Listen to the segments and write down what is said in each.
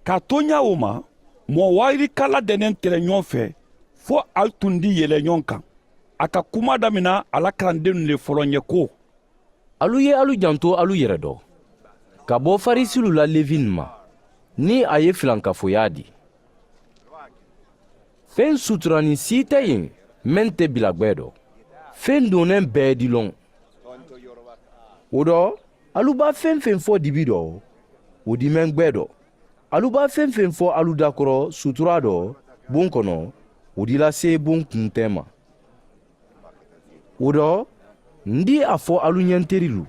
K'a to ɲa o ma mɔgɔ wayirikala dɛnɛn tɛrɛ ɲɔgɔn fɛ fo al tun di yɛlɛ ɲɔgɔn kan. A ka kuma damina ala kalandenw le fɔlɔ ɲɛ ko: alu ye alu janto alu yɛrɛ dɔ ka bɔ farisilu la levin ma ni a ye filankafoya di. Fɛn suturani si tɛ yen min tɛ bilagwɛ dɔ. Fɛn donnen bɛɛ dilɔn. O dɔ alu b'a fɛn fɛn fɔ dibi dɔ o di mɛn gwɛ dɔ. Alu b'a fɛn fɛn fɔ alu dakɔrɔ sutura dɔ bon kɔnɔ o di lase bon kuntɛ ma. O dɔ n di a fɔ alu ɲɛ terilu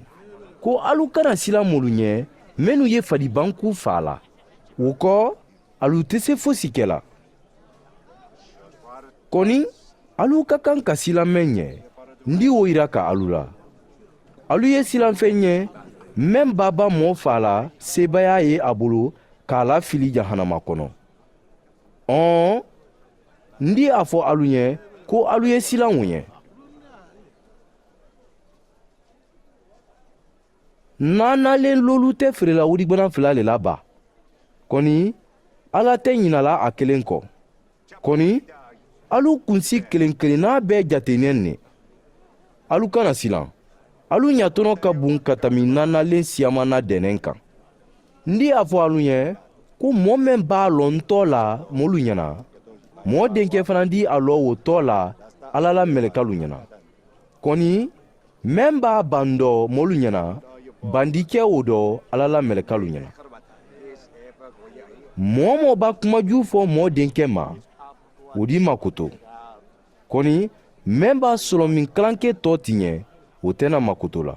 ko alu kana sila molu ɲɛ minnu ye fadibanku fa la. O kɔ alu tɛ se fosi kɛ la. Kɔni alu ka kan ka silamɛ ɲɛ n di o yira ka alu la. Alu ye silamɛfɛn ɲɛ min baba mɔɔ fa la sebaya ye a bolo k'a la fili jahanama kɔnɔ. N di a fɔ alu ɲɛ ko alu ye silanw ɲɛ. Nanalen lolu tɛ feerela wuribana fila le la ba. Kɔni ala tɛ ɲinala a kelen kɔ. Kɔni alu kunsi kelen kelenna bɛɛ jatenɛ ne. Alu kana silan. Alu ɲatɔnɔ ka bon ka tɛmɛ nanalen siyamana dɛnɛn kan. N di a fɔ alu ɲɛ ko mɔɔ min b'a lɔn tɔ la molu ɲɛna, mɔɔ denkɛ fana di a lɔ o tɔ la ala la mɛlɛkalu ɲɛna. Kɔni min b'a ban dɔ molu ɲɛna, bandikɛ o dɔ ala la mɛlɛkalu ɲɛna. Mɔɔ mɔɔ b'a kumaju fɔ mɔɔ denkɛ ma, o di makoto. Kɔni min b'a sɔrɔ min kalankɛ tɔ tiɲɛ, o tɛna makoto la.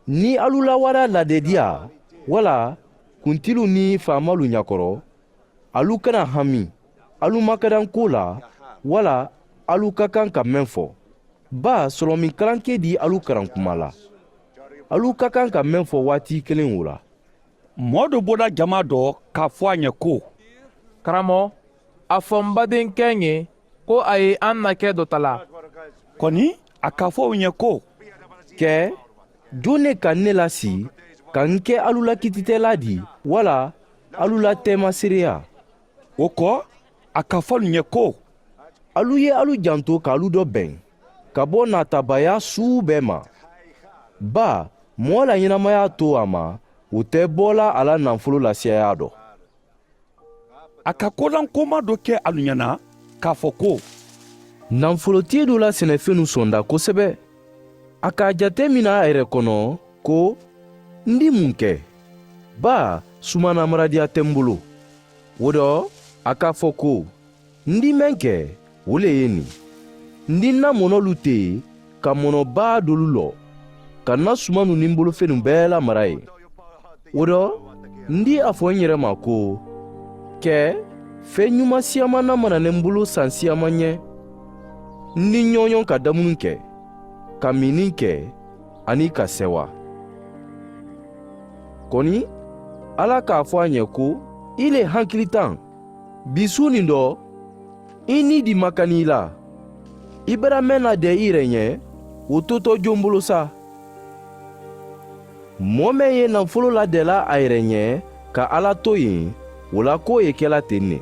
Ni alu lawara ladediya wala kuntilu ni faamalu ɲakɔrɔ, alu kana hami, alu makadan ko la, wala alu ka kan ka mɛn fɔ. Ba sɔrɔ min kalankɛ di alu karankuma la. Alu ka kan ka mɛn fɔ waati kelen o la. Mɔɔ dɔ bɔra jama dɔ k'a fɔ a ɲɛ ko: karamɔgɔ, a fɔ n badenkɛ ye ko a ye an na kɛ dɔ ta la. Kɔni a k'a fɔ o ɲɛ ko: kɛ jo ne ka ne lasi ka n kɛ alu la kititɛla di wala alu la tɛma seereya. O kɔ a ka fɔ ɲɛ ko: alu ye alu janto k'alu dɔ bɛn ka bɔ natabaya suu bɛɛ ma. Ba mɔɔ la ɲɛnamaya to a ma o tɛ bɔla a la nafolo lasiyaya dɔ. A ka kolankoloma dɔ kɛ alu ɲɛna k'a fɔ ko: nafolotigi dɔ la sɛnɛfɛnw sɔnda kosɛbɛ. A k'a jate mina a yɛrɛ kɔnɔ ko n di mun kɛ? Ba sumana maradiya tɛ n bolo. O dɔ a k'a fɔ ko n di mɛn kɛ o le ye nin. N di na mɔnɔlu tɛ yen ka mɔnɔba dolu lɔ ka na sumanu ni n bolofɛnw bɛɛ lamara ye. O dɔ n di a fɔ n yɛrɛ ma ko kɛ fɛn ɲuman siyamana mana ne n bolo san siyama ɲɛ. N di ɲɔɲɔ ka damunu kɛ, ka mini kɛ, ani ka sewa. Kɔni ala k'a fɔ a ɲɛ ko i le hankili tan bi su nin dɔ i ni di makani la. I bɛra mɛn na dɛ i yɛrɛ ɲɛ o totɔ jon bolo sa. Mɔɔ min ye nafolo ladɛla a yɛrɛ ɲɛ ka ala to yen, o la ko ye kɛla ten ne.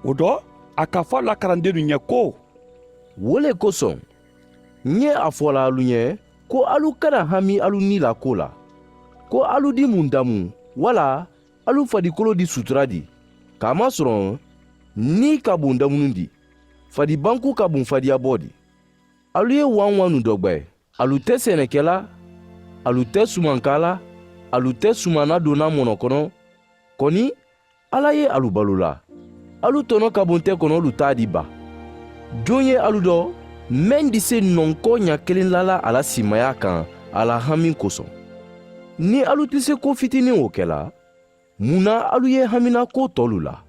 O dɔ a ka fɔ lakarandenw ɲɛ ko: o le kosɔn n ye a fɔla alu ɲɛ ko alu kana hami alu ni la ko la, ko alu di mun damu wala alu fadikolo di sutura di, k'a masɔrɔ ni ka bon damunu di, fadibanku ka bon fadiyabɔ di. Alu ye wanwanu dɔgbɛ, alu tɛ sɛnɛkɛla, alu tɛ sumankala, alu tɛ sumana donna mɔnɔ kɔnɔ. Kɔni ala ye alu balola. Alu tɔnɔ ka bon tɛ kɔnɔ olu t'a di ba. Jon ye alu dɔ mɛn di se nɔnkɔ ɲa kelen lala a la simaya kan a la hami kosɔn. Ni alu tɛ se ko fitinin o kɛla, mun na alu ye hamina ko tɔlu la?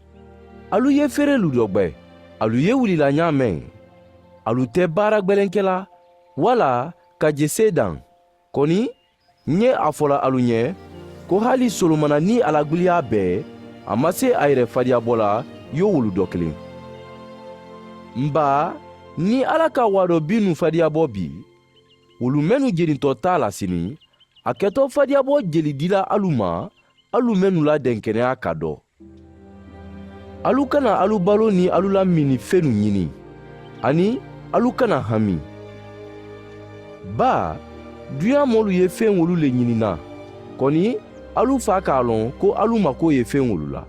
Alu ye feerelu dɔgbɛ, alu ye wulila ɲa mɛn, alu tɛ baara gwɛlɛnkɛla wala ka jese dan. Kɔni n ye a fɔla alu ɲɛ ko hali solomana ni alagwiliya bɛɛ a ma se a yɛrɛ fadiyabɔ la y'o wulu dɔ kelen. Nba ni ala ka wadɔ bi nu fadiyabɔ bi, wulu mɛnu jenintɔ t'a la sini a kɛtɔ fadiyabɔ jeli dila alu ma alu minnu la dɛnkɛnɛya ka dɔ. Alu kana alu balo ni alu la mini fɛnw ɲini ani alu kana hami. Ba duyan mɔlu ye fɛn wolu le ɲinina kɔni alu fa k'a lɔn ko alu mako ye fɛn wolu la.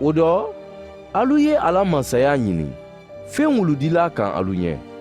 O dɔ alu ye ala masaya ɲini fɛn wolu dila kan alu ɲɛ.